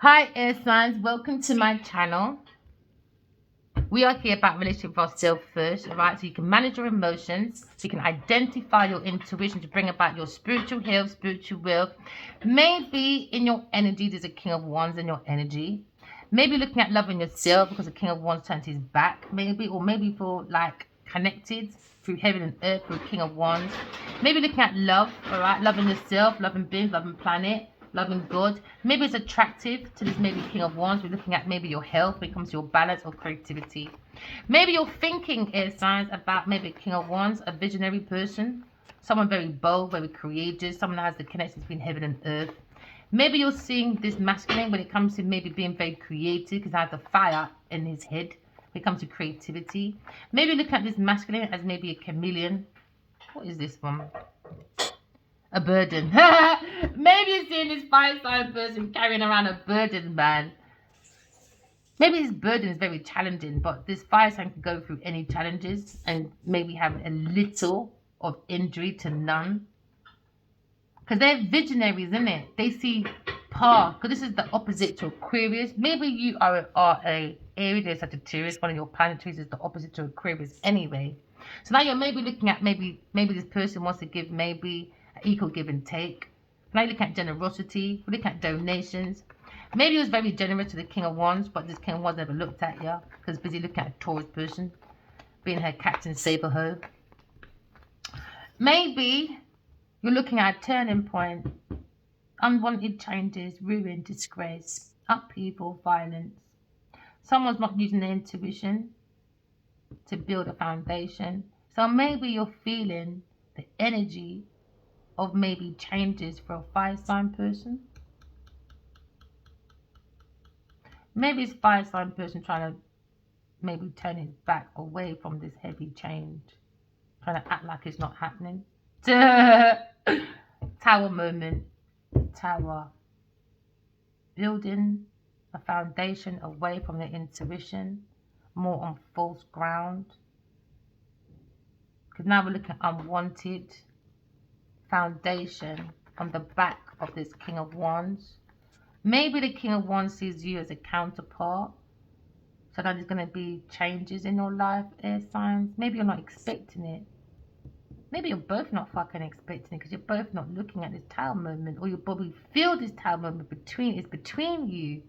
Hi, air signs. Welcome to my channel. We are here about relationship with ourselves first, right? So you can manage your emotions, so you can identify your intuition to bring about your spiritual health, spiritual wealth. Maybe in your energy, there's a King of Wands in your energy. Maybe looking at loving yourself because the King of Wands turned his back, maybe, or maybe for like connected through heaven and earth through King of Wands. Maybe looking at love, all right, loving yourself, loving beings, loving planet, loving God. Maybe it's attractive to this maybe King of Wands. We're looking at maybe your health when it comes to your balance or creativity. Maybe you're thinking, air signs, about maybe a King of Wands, a visionary person, someone very bold, very courageous, someone that has the connection between heaven and earth. Maybe you're seeing this masculine when it comes to maybe being very creative because I have the fire in his head when it comes to creativity. Maybe look at this masculine as maybe a chameleon. What is this one? A burden. Maybe you're seeing this fire sign person carrying around a burden, man. Maybe this burden is very challenging, but this fire sign can go through any challenges and maybe have a little of injury to none. Because they're visionaries, isn't it? They see path. Because this is the opposite to Aquarius. Maybe you are a Aries or Sagittarius. One of your planetaries is the opposite to Aquarius anyway. So now you're maybe looking at maybe this person wants to give maybe an equal give and take. Now you look at generosity. We look at donations. Maybe he was very generous to the King of Wands, but this King of Wands never looked at you because busy looking at a Taurus person, being her Captain Saberho. Maybe you're looking at a turning point, unwanted changes, ruin, disgrace, upheaval, violence. Someone's not using their intuition to build a foundation. So maybe you're feeling the energy of maybe changes for a fire sign person. Maybe it's fire sign person trying to maybe turn his back away from this heavy change, trying to act like it's not happening. Tower moment. Tower. Building a foundation away from the intuition, more on false ground. Because now we're looking at unwanted foundation on the back of this King of Wands. Maybe the King of Wands sees you as a counterpart. So that there's going to be changes in your life, air signs. Maybe you're not expecting it. Maybe you're both not fucking expecting it because you're both not looking at this tower moment, or you probably feel this tower moment between you.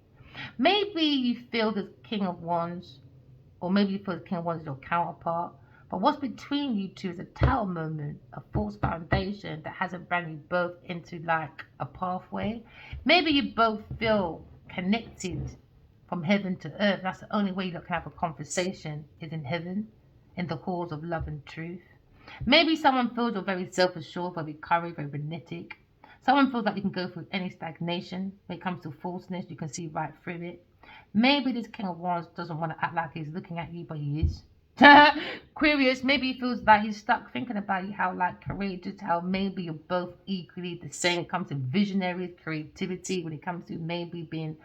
Maybe you feel this King of Wands, or maybe you feel the King of Wands is your counterpart. But what's between you two is a tower moment, a false foundation that hasn't brought you both into like a pathway. Maybe you both feel connected from heaven to earth. That's the only way you can have a conversation is in heaven, in the halls of love and truth. Maybe someone feels you're very self-assured, very courage, very magnetic. Someone feels like you can go through any stagnation. When it comes to falseness, you can see right through it. Maybe this King of Wands doesn't want to act like he's looking at you, but he is. Aquarius, maybe he feels like he's stuck thinking about you, how like courageous, how maybe you're both equally the same when it comes to visionary creativity, when it comes to maybe being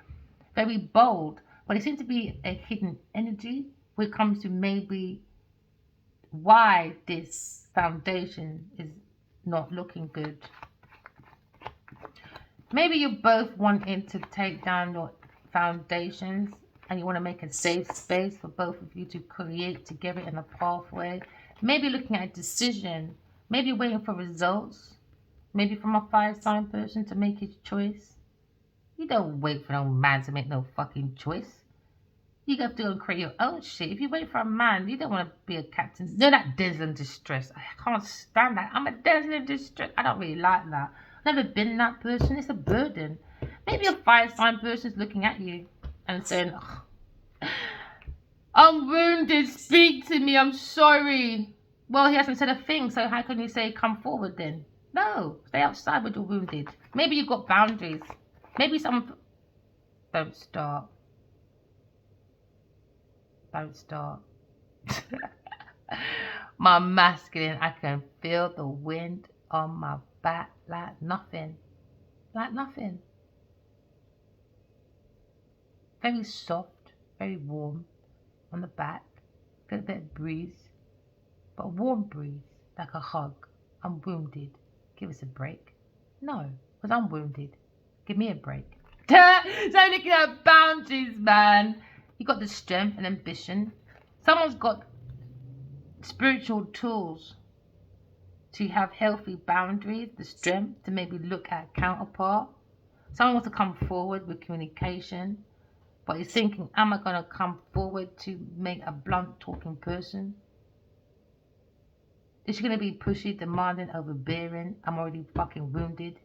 very bold. But it seems to be a hidden energy when it comes to maybe why this foundation is not looking good. Maybe you're both wanting to take down your foundations and you want to make a safe space for both of you to create together in a pathway. Maybe looking at a decision. Maybe waiting for results. Maybe from a fire sign person to make his choice. You don't wait for no man to make no fucking choice. You have to go and create your own shit. If you wait for a man, you don't want to be a captain. You know that damsel in distress. I can't stand that. I'm a damsel in distress. I don't really like that. I've never been that person. It's a burden. Maybe a fire sign person's looking at you and saying, oh, I'm wounded. Speak to me. I'm sorry. Well, he hasn't said a thing. So how can you say come forward then? No. Stay outside when you're wounded. Maybe you've got boundaries. Maybe someone... Don't start. Don't start. My masculine, I can feel the wind on my back like nothing. Like nothing. Very soft, very warm on the back. Get a bit of breeze. But a warm breeze, like a hug. I'm wounded. Give us a break. No, because I'm wounded. Give me a break. So looking at boundaries, man. You got the strength and ambition. Someone's got spiritual tools to have healthy boundaries, the strength to maybe look at a counterpart. Someone wants to come forward with communication, but he's thinking, am I going to come forward to make a blunt talking person? Is she going to be pushy, demanding, overbearing? I'm already fucking wounded.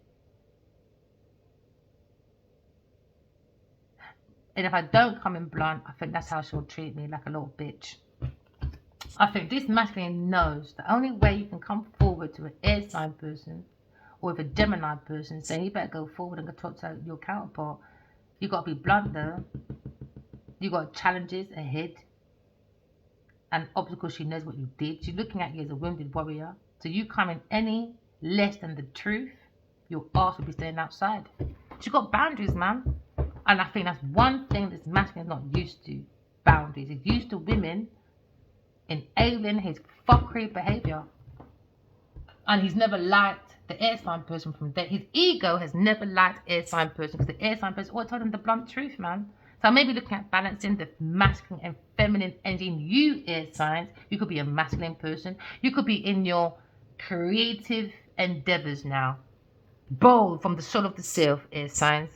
And if I don't come in blunt, I think that's how she'll treat me, like a little bitch. I think this masculine knows the only way you can come forward to an air sign person or with a Gemini person saying you better go forward and go talk to your counterpart. You got to be blunt though. You got challenges ahead and obstacles. She knows what you did. She's looking at you as a wounded warrior. So you come in any less than the truth, your ass will be staying outside. She's got boundaries, man. And I think that's one thing this masculine is not used to. Boundaries. He's used to women enabling his fuckery behavior. And he's never liked the air sign person from there. His ego has never liked air sign person because the air sign person always told him the blunt truth, man. So maybe looking at balancing the masculine and feminine energy in you, air signs. You could be a masculine person. You could be in your creative endeavors now. Bold from the soul of the self, air signs.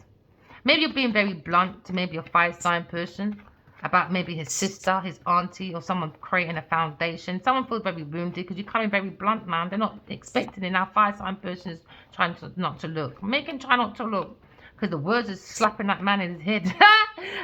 Maybe you're being very blunt to maybe a fire sign person about maybe his sister, his auntie, or someone creating a foundation. Someone feels very wounded because you're coming very blunt, man. They're not expecting it. Now, fire sign person is trying to not to look. Make him try not to look because the words are slapping that man in his head.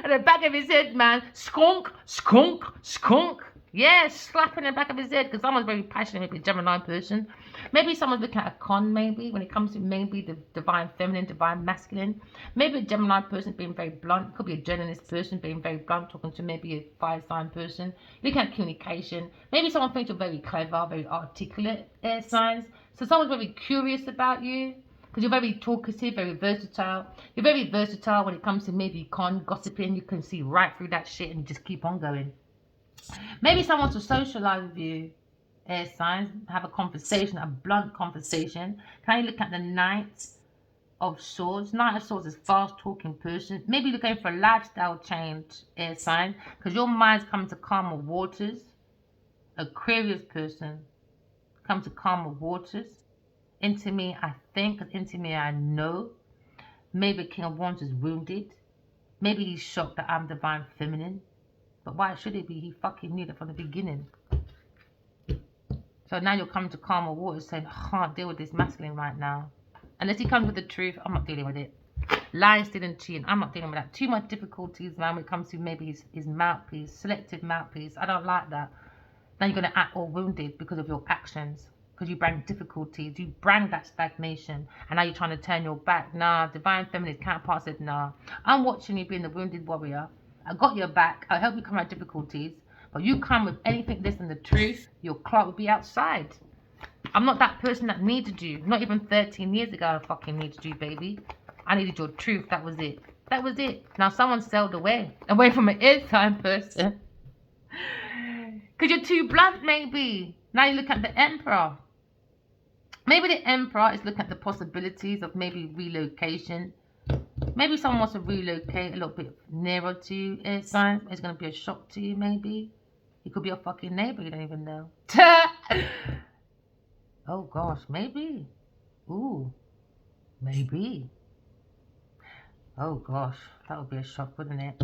At the back of his head, man. Skunk, skunk, skunk. Yeah, slapping in the back of his head because someone's very passionate, maybe a Gemini person. Maybe someone's looking at a con, maybe, when it comes to maybe the divine feminine, divine masculine. Maybe a Gemini person being very blunt. Could be a journalist person being very blunt, talking to maybe a fire sign person. Looking at communication. Maybe someone thinks you're very clever, very articulate, air signs. So someone's very curious about you because you're very talkative, very versatile. You're very versatile when it comes to maybe con, gossiping. You can see right through that shit and you just keep on going. Maybe someone wants to socialize with you, air signs, have a conversation, a blunt conversation. Can you look at the Knight of Swords? Knight of Swords is fast talking person. Maybe you're going for a lifestyle change, air sign, because your mind's coming to calmer waters. Aquarius person, come to calmer waters. Into me, I think, and into me, I know. Maybe King of Wands is wounded. Maybe he's shocked that I'm divine feminine. But why should it be? He fucking knew that from the beginning. So now you're coming to calmer waters saying, I can't deal with this masculine right now. Unless he comes with the truth, I'm not dealing with it. Lying, stealing, cheating, I'm not dealing with that. Too much difficulties, man, when it comes to maybe his mouthpiece, selective mouthpiece. I don't like that. Now you're going to act all wounded because of your actions. Because you bring difficulties, you bring that stagnation. And now you're trying to turn your back. Nah, divine feminine counterpart said, nah. I'm watching you being the wounded warrior. I got your back. I help you come out of difficulties. But you come with anything less than the truth, your clock will be outside. I'm not that person that needed you. Not even 13 years ago I fucking needed you, baby. I needed your truth. That was it. That was it. Now someone sailed away from an air sign person. Because you're too blunt, maybe. Now you look at the Emperor. Maybe the Emperor is looking at the possibilities of maybe relocation. Maybe someone wants to relocate a little bit nearer to you, air signs. It's going to be a shock to you, maybe. It could be a fucking neighbor you don't even know. Oh, gosh, maybe. Ooh, maybe. Oh, gosh, that would be a shock, wouldn't it?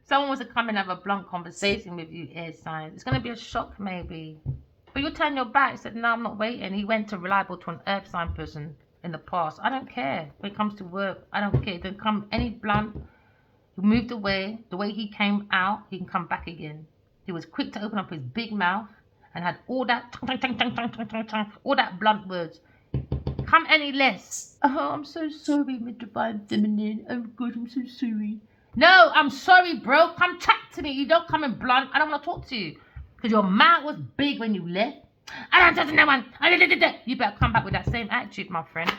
Someone wants to come and have a blunt conversation with you, air signs. It's going to be a shock, maybe. But you turn your back and said, no, I'm not waiting. He went to reliable to an earth sign person in the past. I don't care. When it comes to work, I don't care. It doesn't come any blunt. He moved away. The way he came out, he can come back again. He was quick to open up his big mouth and had all that all that blunt words. Come any less. Oh, I'm so sorry, my divine feminine. Oh God, I'm so sorry. No, I'm sorry, bro. Come chat to me. You don't come in blunt. I don't want to talk to you. Because your mouth was big when you left. I don't talk to no one. You better come back with that same attitude, my friend.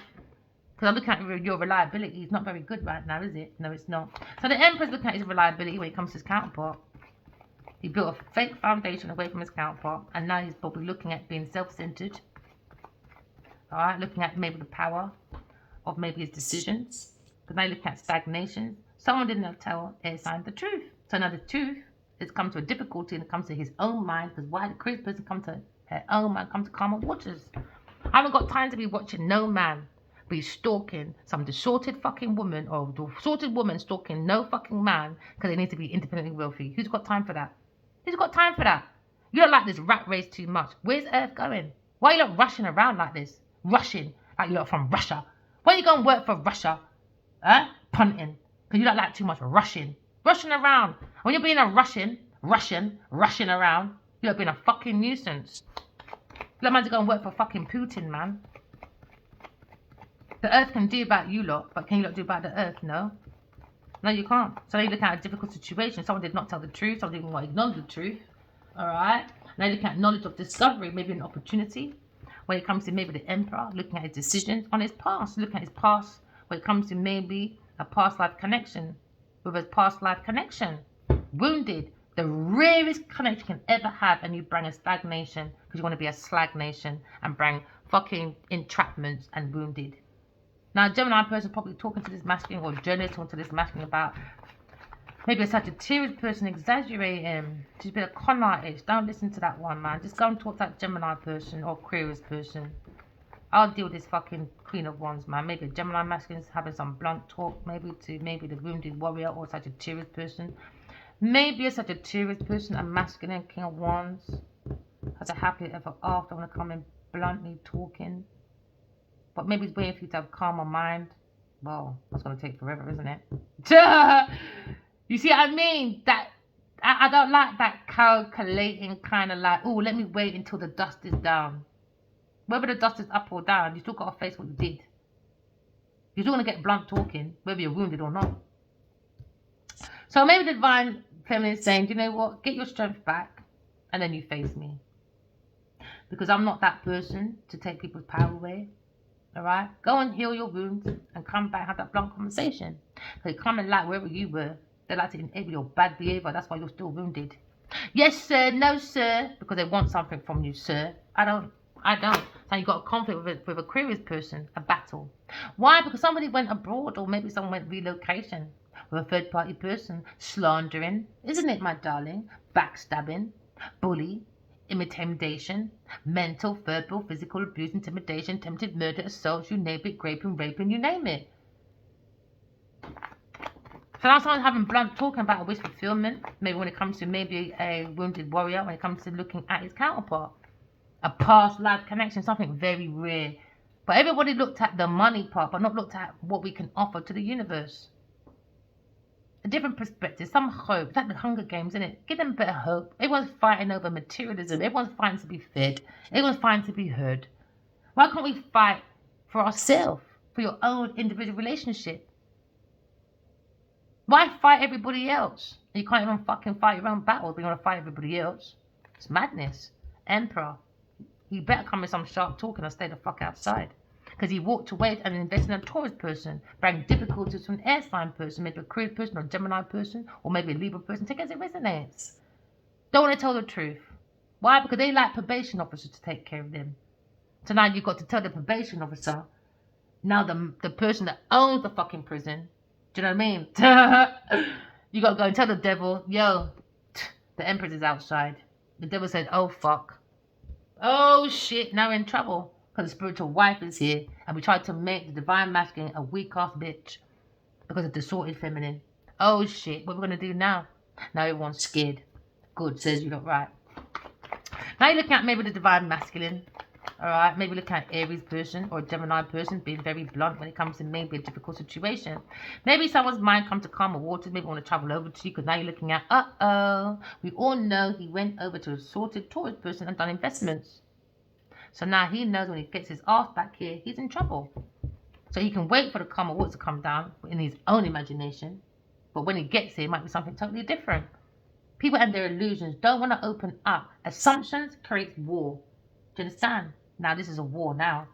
Because I'm looking at your reliability. It's not very good right now, is it? No, it's not. So the Emperor's looking at his reliability when it comes to his counterpart. He built a fake foundation away from his counterpart. And now he's probably looking at being self-centered. Alright, looking at maybe the power of maybe his decisions. Because now you look at stagnation. Someone did not tell Airsign the truth. So now the truth has come to a difficulty and it comes to his own mind. Because why the crazy person come to her own mind, come to calmer waters? I haven't got time to be watching no man be stalking some distorted fucking woman or distorted woman stalking no fucking man because they need to be independently wealthy. Who's got time for that? Who's got time for that? You don't like this rat race too much. Where's Earth going? Why are you lot rushing around like this? Rushing like you lot from Russia. Why you go and work for Russia? Punting. Because you don't like too much rushing. Rushing around. When you're being a rushing around, you're being a fucking nuisance. You might to go and work for fucking Putin, man. The Earth can do about you lot, but can you lot do about the Earth? No. No, you can't. So now you look at a difficult situation. Someone did not tell the truth. Someone didn't want to acknowledge the truth. Alright? Now you look at knowledge of discovery, maybe an opportunity. When it comes to maybe the Emperor, looking at his decisions on his past. Looking at his past. When it comes to maybe a past life connection. With a past life connection. Wounded. The rarest connection you can ever have, and you bring a stagnation because you want to be a slag nation and bring fucking entrapments and wounded. Now, a Gemini person probably talking to this masculine or journalist talking to this masculine about maybe a Sagittarius person exaggerating. She's been a con artist. Don't listen to that one, man. Just go and talk to that Gemini person or Aquarius person. I'll deal with this fucking Queen of Wands, man. Maybe a Gemini masculine is having some blunt talk, maybe to maybe the wounded warrior or Sagittarius person. Maybe a Sagittarius person, a masculine King of Wands, has a happily ever after. I want to come in bluntly talking. But maybe it's waiting for you to have calmer mind. Well, that's going to take forever, isn't it? You see what I mean? That I don't like that calculating kind of like, oh, let me wait until the dust is down. Whether the dust is up or down, you still got to face what you did. You're still going to get blunt talking, whether you're wounded or not. So maybe the divine feminine is saying, do you know what? Get your strength back and then you face me. Because I'm not that person to take people's power away. Alright? Go and heal your wounds and come back and have that blunt conversation. They come and like wherever you were. They like to enable your bad behavior. That's why you're still wounded. Yes, sir. No, sir. Because they want something from you, sir. I don't. So you got a conflict with a Aquarius person, a battle. Why? Because somebody went abroad or maybe someone went relocation with a third party person, slandering, isn't it, my darling? Backstabbing, bully, intimidation, mental, verbal, physical abuse, intimidation, attempted murder, assault, you name it, raping, you name it. So now someone's having blunt talking about a wish fulfillment, maybe when it comes to maybe a wounded warrior, when it comes to looking at his counterpart. A past life connection, something very rare. But everybody looked at the money part, but not looked at what we can offer to the universe. A different perspective, some hope. It's like the Hunger Games, isn't it? Give them a bit of hope. Everyone's fighting over materialism. Everyone's fighting to be fed. Everyone's fighting to be heard. Why can't we fight for ourselves, for your own individual relationship? Why fight everybody else? You can't even fucking fight your own battles, but you want to fight everybody else. It's madness. Emperor. You better come with some sharp talking or stay the fuck outside. Because he walked away and invested in a Taurus person, bring difficulties to an air sign person, maybe a Aquarius person or a Gemini person, or maybe a Libra person. Take it as it resonates. Don't want to tell the truth. Why? Because they like probation officers to take care of them. So now you've got to tell the probation officer, now the person that owns the fucking prison, do you know what I mean? You got to go and tell the devil, yo, the Empress is outside. The devil said, oh fuck. Oh shit, now we're in trouble. Because the spiritual wife is here. And we tried to make the divine masculine a weak ass bitch. Because of the distorted feminine. Oh shit, what are we going to do now? Now everyone's scared. Good, says you look right. Now you're looking at maybe the divine masculine. Alright, maybe looking at Aries person or a Gemini person being very blunt when it comes to maybe a difficult situation. Maybe someone's mind comes to calmer waters, maybe want to travel over to you because now you're looking at, we all know he went over to a sorted Taurus person and done investments. So now he knows when he gets his ass back here, he's in trouble. So he can wait for the calmer waters to come down in his own imagination. But when he gets here, it might be something totally different. People and their illusions don't want to open up. Assumptions create war. Do you understand? Now this is a war now.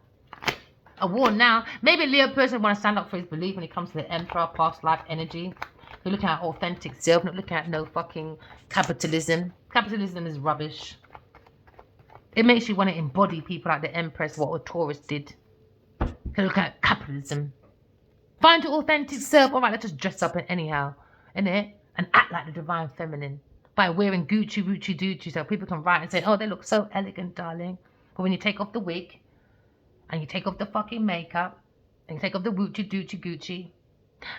A war now. Maybe a Leo person want to stand up for his belief when it comes to the Emperor, past life energy. You're looking at authentic self, not looking at no fucking capitalism. Capitalism is rubbish. It makes you want to embody people like the Empress, what a Taurus did. You look at capitalism. Find your authentic self. All right, let's just dress up anyhow, innit? And act like the divine feminine by wearing Gucci, Gucci, Gucci, so people can write and say, oh, they look so elegant, darling. But when you take off the wig, and you take off the fucking makeup, and you take off the Gucci, Gucci, Gucci,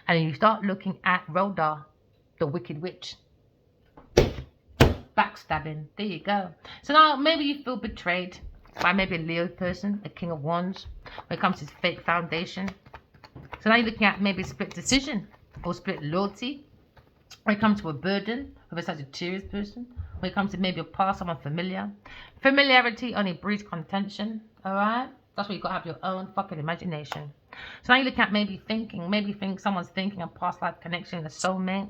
and you start looking at Rhoda, the Wicked Witch. Backstabbing. There you go. So now maybe you feel betrayed by maybe a Leo person, a King of Wands, when it comes to fake foundation. So now you're looking at maybe split decision or split loyalty. When it comes to a burden with a Sagittarius person. When it comes to maybe a past, someone familiar. Familiarity only breeds contention. Alright? That's why you've got to have your own fucking imagination. So now you're looking at maybe think someone's thinking a past life connection, a soulmate.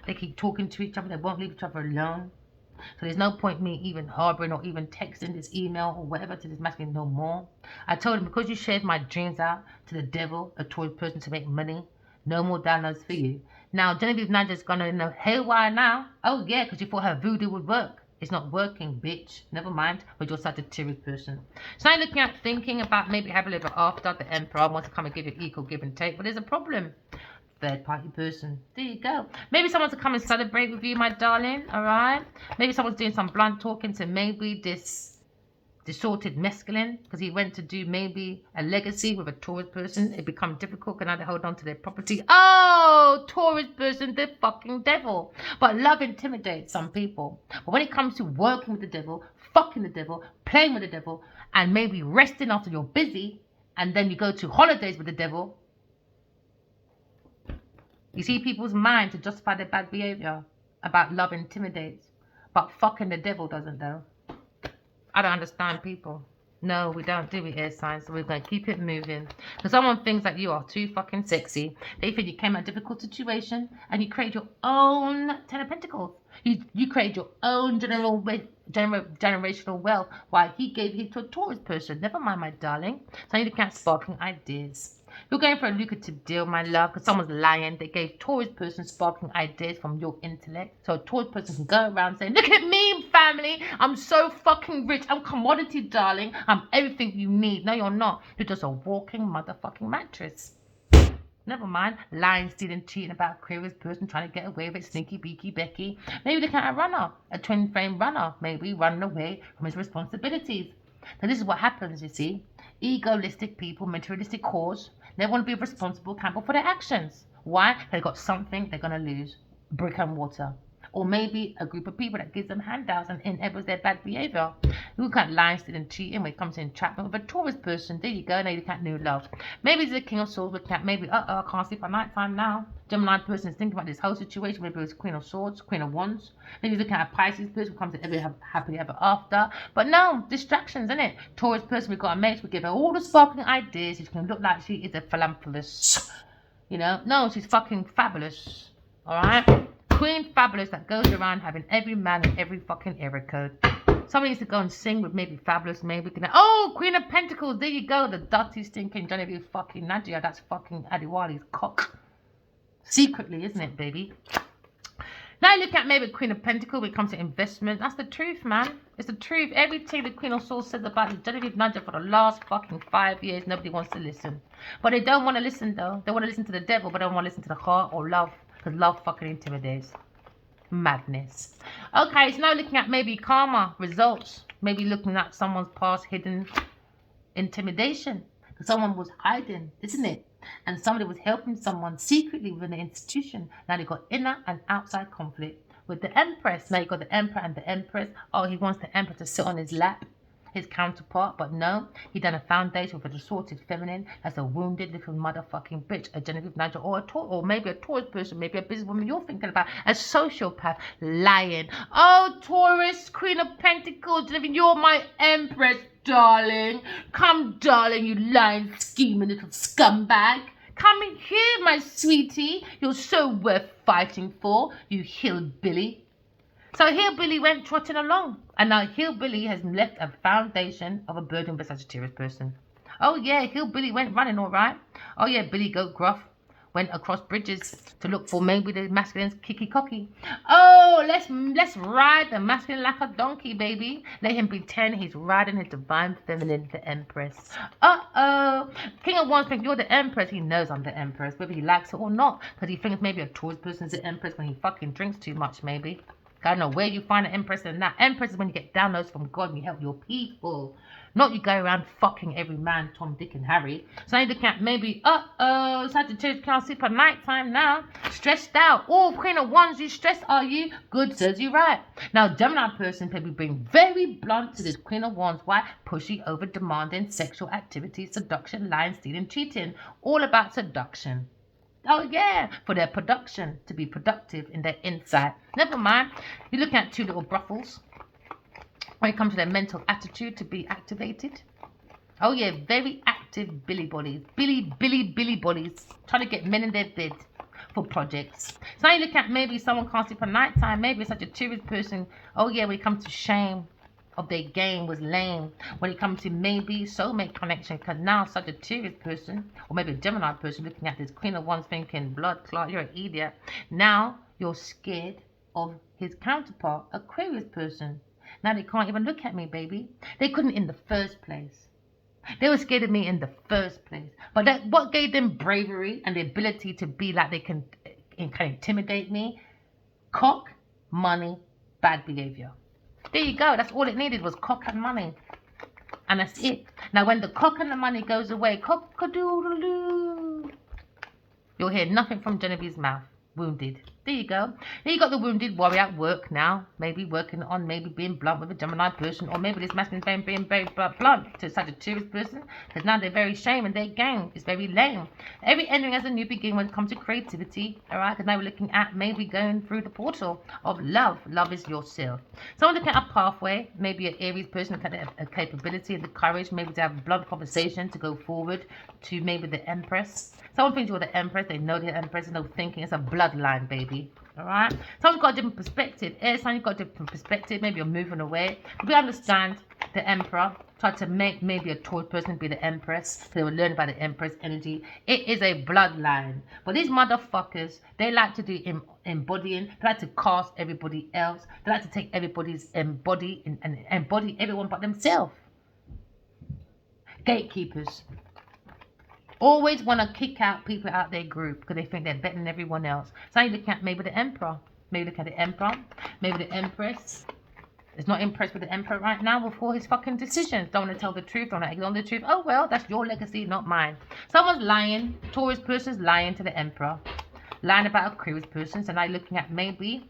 They keep talking to each other. They won't leave each other alone. So there's no point me even harboring or even texting this email or whatever to this masculine no more. I told him, because you shared my dreams out to the devil, a Taurus person, to make money, no more downloads for you. Now Genevieve Nadia's gonna know haywire now. Oh yeah, because you thought her voodoo would work. It's not working, bitch. Never mind with your Sagittarius person. So now you're looking at thinking about maybe having a little after the Emperor wants to come and give you equal give and take, but there's a problem. Third party person. There you go. Maybe someone's to come and celebrate with you, my darling. Alright. Maybe someone's doing some blunt talking to maybe this distorted masculine, because he went to do maybe a legacy with a Taurus person. It become difficult, can either hold on to their property. Oh, Taurus person, the fucking devil. But love intimidates some people. But when it comes to working with the devil, fucking the devil, playing with the devil, and maybe resting after you're busy, and then you go to holidays with the devil, you see people's mind to justify their bad behavior about love intimidates. But fucking the devil doesn't, though. I don't understand people. No, we don't do it, air signs. So we're going to keep it moving. Because someone thinks that you are too fucking sexy. They think you came out of a difficult situation and you create your own Ten of Pentacles. You create your own generational wealth while he gave it to a Taurus person. Never mind, my darling. So you look at sparking ideas. You're going for a lucrative deal, my love, because someone's lying. They gave Taurus person sparking ideas from your intellect. So a Taurus person can go around saying, look at me, family. I'm so fucking rich. I'm commodity, darling. I'm everything you need. No, you're not. You're just a walking motherfucking mattress. Never mind. Lying, stealing, cheating about Aquarius person, trying to get away with it. Sneaky, beaky, Becky. Maybe looking at a runner. A twin flame runner. Maybe running away from his responsibilities. Now this is what happens, you see. Egoistic people, materialistic cause. They want to be responsible, accountable for their actions. Why? They got something they're going to lose. Brick and mortar. Or maybe a group of people that gives them handouts and enables their bad behavior. You can't lie, stealing, and cheating when it comes to entrapment with a Taurus person. There you go. Now you can't new love. Maybe it's the King of Swords. Maybe, I can't sleep at night time now. Gemini person is thinking about this whole situation. Maybe it's Queen of Swords, Queen of Wands. Maybe it's looking at a Pisces person who comes to every happily ever after. But no, distractions, isn't it? Taurus person, we've got a mate. We give her all the sparkling ideas. She can look like she is a philanthropist. You know? No, she's fucking fabulous. Alright? Queen Fabulous that goes around having every man in every fucking error code. Somebody needs to go and sing with maybe Fabulous, maybe. Oh, Queen of Pentacles, there you go. The dirty, stinking Genevieve fucking Nadia. That's fucking Adiwali's cock. Secretly, isn't it, baby? Now look at maybe Queen of Pentacles when it comes to investment. That's the truth, man. It's the truth. Everything the Queen of Swords says about Genevieve Nadia for the last fucking 5 years, nobody wants to listen. But they don't want to listen, though. They want to listen to the devil, but they don't want to listen to the heart or love. Because love fucking intimidates. Madness. Okay, so now looking at maybe karma, results. Maybe looking at someone's past hidden intimidation. Someone was hiding, isn't it? And somebody was helping someone secretly within the institution. Now they got inner and outside conflict. With the Empress, now you got the Emperor and the Empress. Oh, he wants the Emperor to sit on his lap. His counterpart, but no, he done a foundation with a distorted feminine as a wounded little motherfucking bitch, a Genevieve Nigel, or maybe a Taurus person, maybe a businesswoman you're thinking about, a sociopath, lying. Oh, Taurus, Queen of Pentacles, Genevieve, you're my Empress, darling. Come, darling, you lying, scheming little scumbag. Come in here, my sweetie. You're so worth fighting for, you hillbilly. So Hillbilly went trotting along, and now Hillbilly has left a foundation of a burden with a Sagittarius person. Oh yeah, Hillbilly went running all right. Oh yeah, Billy Goat Gruff went across bridges to look for maybe the masculine's kicky cocky. Oh, let's ride the masculine like a donkey, baby. Let him pretend he's riding his divine feminine, the Empress. King of Wands thinks you're the Empress. He knows I'm the Empress, whether he likes it or not, because he thinks maybe a Taurus person's the Empress when he fucking drinks too much, maybe. I don't know where you find an Empress in that. Empress is when you get downloads from God and you help your people. Not you go around fucking every man, Tom, Dick and Harry. So you look at maybe, Sagittarius can't sleep at night time now. Stressed out. Oh, Queen of Wands, you stressed, are you? Good, says you right. Now, Gemini person can be being very blunt to this Queen of Wands. Why? Pushy, over demanding, sexual activity, seduction, lying, stealing, cheating. All about seduction. Oh yeah, for their production, to be productive in their insight. Never mind. You're looking at two little brothels. When it comes to their mental attitude to be activated. Oh yeah, very active Billy bodies. Billy bodies. Trying to get men in their bed for projects. So now you look at maybe someone can't sleep at night time. Maybe it's such a Sagittarius person. Oh yeah, when it comes to shame of their game was lame. When it comes to maybe soulmate connection, because now such a Sagittarius person, or maybe a Gemini person looking at this Queen of Wands thinking, blood clot, you're an idiot. Now you're scared of his counterpart, Aquarius person. Now they can't even look at me, baby. They couldn't in the first place. They were scared of me in the first place. But what gave them bravery and the ability to be like they can intimidate me? Cock, money, bad behavior. There you go. That's all it needed was cock and money. And that's it. Now when the cock and the money goes away, cock-a-doodle-doo, you'll hear nothing from Genevieve's mouth. Wounded. There you go. Then you got the wounded warrior at work now. Maybe working on maybe being blunt with a Gemini person, or maybe this masculine thing being very blunt to such a Sagittarius person, because now they're very shame and their game is very lame. Every ending has a new beginning when it comes to creativity. Alright, because now we're looking at maybe going through the portal of love. Love is yourself. Someone looking at a pathway, maybe an Aries person looking at a capability and the courage, maybe to have a blunt conversation to go forward to maybe the Empress. Someone thinks you're the Empress, they know the Empress, and they're thinking it's a bloodline, baby. Alright? Someone's got a different perspective. Airsign, you've got a different perspective. Maybe you're moving away. We understand the Emperor. Try to make maybe a Taurus person be the Empress. So they will learn about the Empress energy. It is a bloodline. But these motherfuckers, they like to do embodying. They like to cast everybody else. They like to take everybody's embody and embody everyone but themselves. Gatekeepers. Always want to kick out people out their group because they think they're better than everyone else. So you look at maybe the Emperor. Maybe look at the Emperor. Maybe the Empress. Is not impressed with the Emperor right now with all his fucking decisions. Don't want to tell the truth. Don't want to acknowledge the truth. Oh well, that's your legacy, not mine. Someone's lying. Taurus person's lying to the Emperor. Lying about Aquarius person. So now you're looking at maybe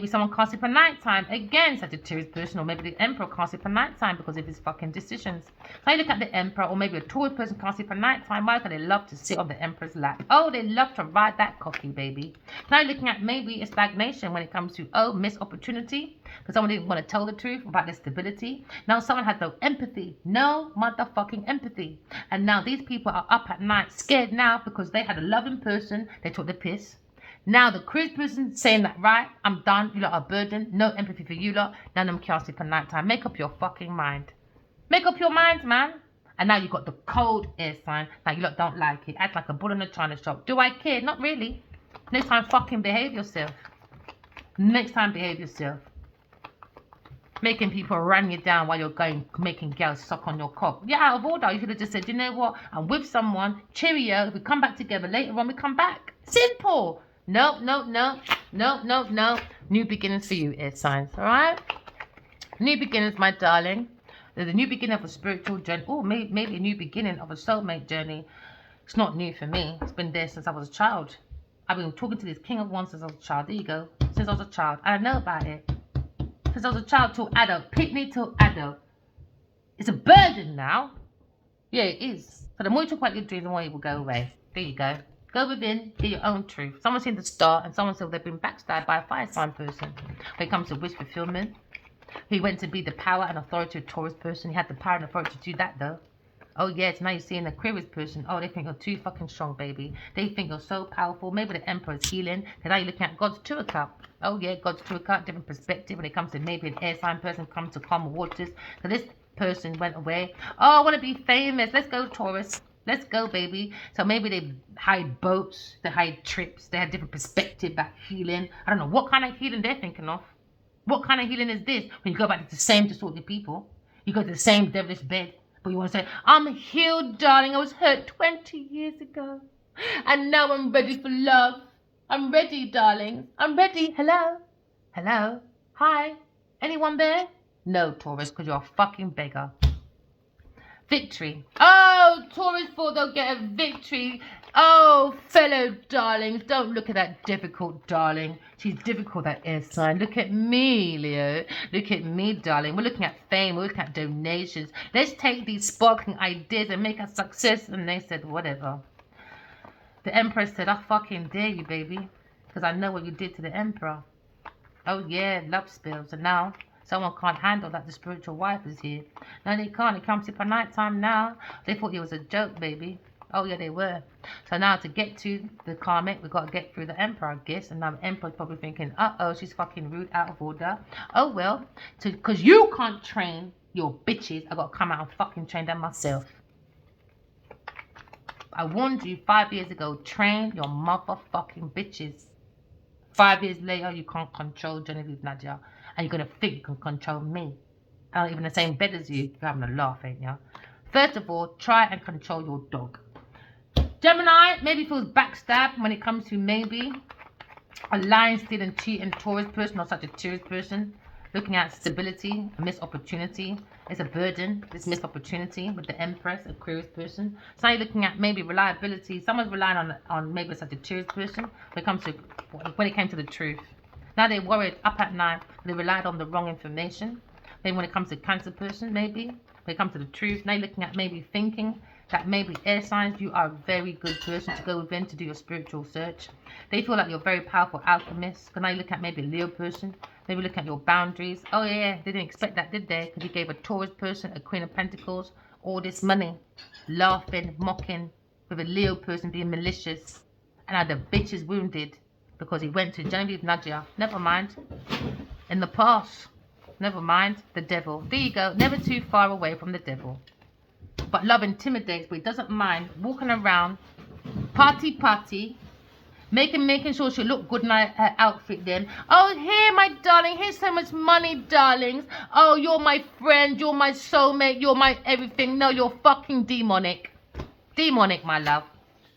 someone can't sleep at night time. Again, Sagittarius person, or maybe the Emperor can't sleep at night time because of his fucking decisions. So you look at the Emperor, or maybe a Taurus person can't sleep at night time. Why? Because they love to sit on the Emperor's lap. Oh, they love to ride that cocky, baby. Now you're looking at maybe a stagnation when it comes to, missed opportunity. Because someone didn't want to tell the truth about their stability. Now someone has no empathy. No motherfucking empathy. And now these people are up at night, scared now because they had a loving person. They took the piss. Now the cruise person saying that, right, I'm done, you lot are a burden, no empathy for you lot, none of them can't sleep at night time. Make up your fucking mind. Make up your mind, man. And now you got the cold air sign. Now you lot don't like it. Act like a bull in a china shop. Do I care? Not really. Next time fucking behave yourself. Next time behave yourself. Making people run you down while you're going, making girls suck on your cock. Yeah, out of order. You should have just said, you know what, I'm with someone, cheerio, if we come back together later on, we come back. Simple. No. New beginnings for you, air signs. All right? New beginnings, my darling. There's a new beginning of a spiritual journey. Oh, maybe a new beginning of a soulmate journey. It's not new for me. It's been there since I was a child. I've been talking to this King of Wands since I was a child. There you go. Since I was a child. And I know about it. Since I was a child till adult. Pick me till adult. It's a burden now. Yeah, it is. So the more you talk about your dreams, the more it will go away. There you go. Go within, get your own truth. Someone's seen the star and someone said they've been backstabbed by a fire sign person. When it comes to wish fulfillment, he went to be the power and authority of Taurus person. He had the power and authority to do that though. Oh yes, now you're seeing the Aquarius person. Oh, they think you're too fucking strong, baby. They think you're so powerful. Maybe the Emperor is healing. Because now you're looking at God's Tour cup. Oh yeah, God's Tour cup, different perspective when it comes to maybe an air sign person comes to calm waters. So this person went away. Oh, I want to be famous. Let's go, Taurus. Let's go, baby. So maybe they hide boats, they hide trips, they had different perspective about healing. I don't know what kind of healing they're thinking of. What kind of healing is this? When you go back to the same distorted people, you go to the same devilish bed, but you want to say, I'm healed, darling. I was hurt 20 years ago. And now I'm ready for love. I'm ready, darling. I'm ready. Hello? Hello? Hi? Anyone there? No, Taurus, because you're a fucking beggar. Victory. Oh, Taurus thought they'll get a victory. Oh, fellow darlings, don't look at that difficult darling. She's difficult, that air sign. Look at me, Leo. Look at me, darling. We're looking at fame. We're looking at donations. Let's take these sparkling ideas and make a success. And they said, whatever. The Emperor said, I fucking dare you, baby. Because I know what you did to the Emperor. Oh, yeah, love spills. And now someone can't handle that the spiritual wife is here. No, they can't. It comes up at night time now. They thought it was a joke, baby. Oh, yeah, they were. So now to get to the karmic, we've got to get through the Emperor, I guess. And now the Emperor's probably thinking, uh-oh, she's fucking rude, out of order. Oh, well, because you can't train your bitches, I've got to come out and fucking train them myself. I warned you 5 years ago, train your motherfucking bitches. 5 years later, you can't control Genevieve Nadia. And you're going to think you can control me. I'm not even in the same bed as you. You're having a laugh, ain't you? First of all, try and control your dog. Gemini maybe feels backstabbed when it comes to maybe a lying, stealing, cheating Taurus person or Sagittarius person. Looking at stability, a missed opportunity. It's a burden, this missed opportunity with the Empress, Aquarius person. So now you're looking at maybe reliability. Someone's relying on maybe a Sagittarius person when it came to the truth. Now they're worried up at night. They relied on the wrong information. Maybe when it comes to Cancer person, maybe. When it comes to the truth, now you're looking at maybe thinking that maybe air signs, you are a very good person to go within to do your spiritual search. They feel like you're a very powerful alchemist. Because now you look at maybe a Leo person. Maybe look at your boundaries. Oh yeah, they didn't expect that, did they? Because you gave a Taurus person, a Queen of Pentacles, all this money. Laughing, mocking, with a Leo person being malicious. And now the bitch is wounded because he went to Genevieve Nadia. Never mind. In the past. Never mind. The devil. There you go. Never too far away from the devil. But love intimidates, but he doesn't mind walking around, party, making sure she look good in her outfit then. Oh, here, my darling, here's so much money, darlings. Oh, you're my friend, you're my soulmate, you're my everything. No, you're fucking demonic. Demonic, my love.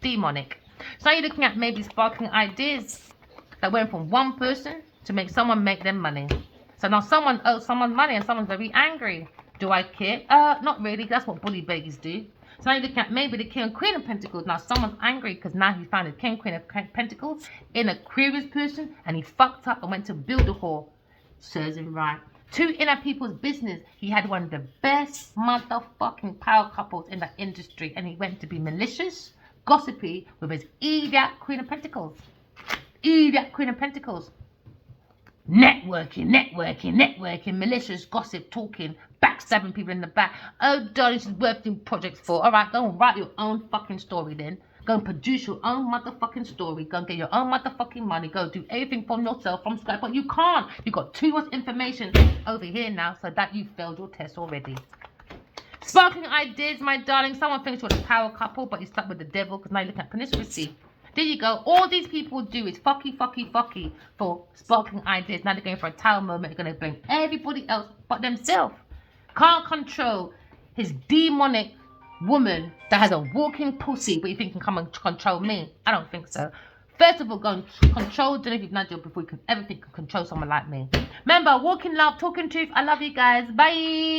Demonic. So now you're looking at maybe sparkling ideas that went from one person to make someone make them money. So now someone owes someone money and someone's very angry. Do I care? Not really. That's what bully babies do. So now you're looking at maybe the King and Queen of Pentacles. Now someone's angry because now he found the King and Queen of Pentacles in a Aquarius person and he fucked up and went to build a whore. Serves him right. Two inner people's business. He had one of the best motherfucking power couples in the industry and he went to be malicious, gossipy with his idiot Queen of Pentacles. Idiot Queen of Pentacles. Networking, malicious gossip, talking, backstabbing people in the back. Oh, darling, she's worth doing projects for. All right, go and write your own fucking story then. Go and produce your own motherfucking story. Go and get your own motherfucking money. Go do everything from yourself, from scratch. But you can't. You got too much information over here now, so that you failed your test already. Sparkling ideas, my darling. Someone thinks you're the power couple, but you're stuck with the devil because now you're looking at promiscuity. There you go. All these people do is fucky for sparkling ideas. Now they're going for a tower moment. They're going to blame everybody else but themselves. Can't control his demonic woman that has a walking pussy, but you think can come and control me? I don't think so. First of all, go and control Genevieve Nadia before you can ever think you can control someone like me. Remember, walking love, talking truth. I love you guys. Bye.